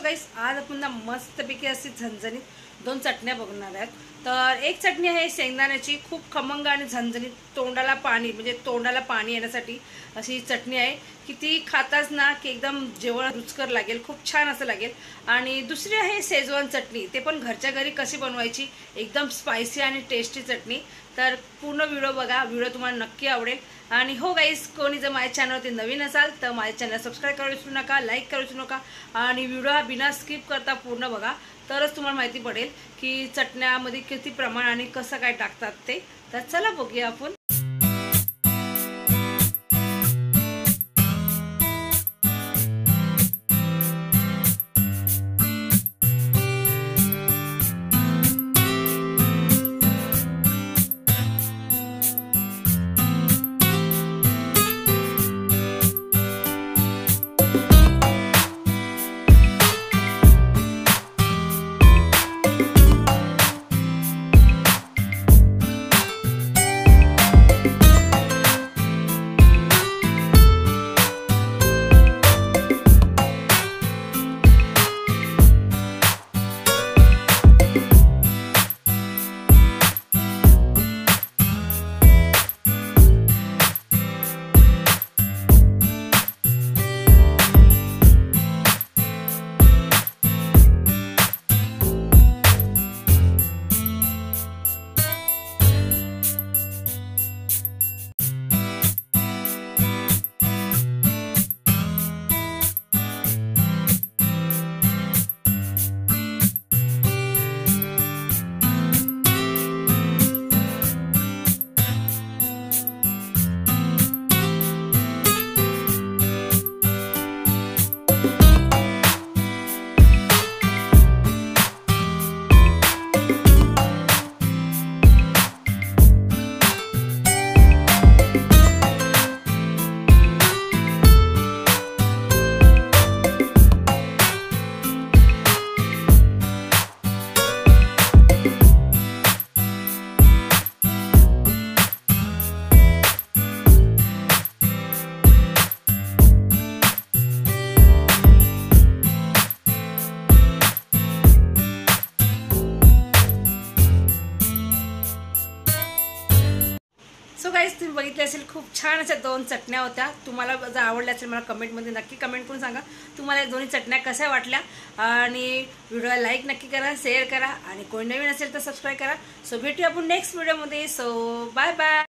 Guys आज आपण ना मस्तपैकी अशी झणझणीत दोन चटण्या बघणार आहोत। तर एक चटणी आहे शेंगदाण्याची, खूप खमंग आणि झणझणीत, तोंडाला पाणी येण्यासाठी अशी चटणी आहे की ती खाताच ना की एकदम जेवण रुचकर लागेल, खूप छान असं लागेल। आणि दुसरी आहे शेजवान चटणी, ते पण घरच्या घरी कशी बनवायची, एकदम स्पायसी आणि टेस्टी चटणी। तर पूर्ण व्हिडिओ बघा, व्हिडिओ तुम्हाला नक्की आवडेल। आणि हो गाइस, कोणी जर माझ्या चॅनलवरती नवीन असाल तर माझ्या चॅनल सबस्क्राइब करायला विसरू नका, लाईक करायला विसरू नका आणि व्हिडिओ हा बिना स्किप करता पूर्ण बघा, तरच तुम्हाला माहिती पडेल की चटण्यामध्ये किती प्रमाण आणि कसं काय टाकतात ते। तर चला बघूया आपण। सो गाइस, तुम्ही बघितले असेल खूप छान अशा दोन चटण्या होत्या। तुम्हाला जर आवडल्या असेल मला कमेंटमध्ये नक्की कमेंट करून सांगा तुम्हाला दोन्ही चटण्या कशा वाटल्या। आणि व्हिडिओला लाईक नक्की करा, शेअर करा आणि कोणी नवीन असेल तर सबस्क्राईब करा। सो भेटूया आपण नेक्स्ट व्हिडिओमध्ये। So bye bye.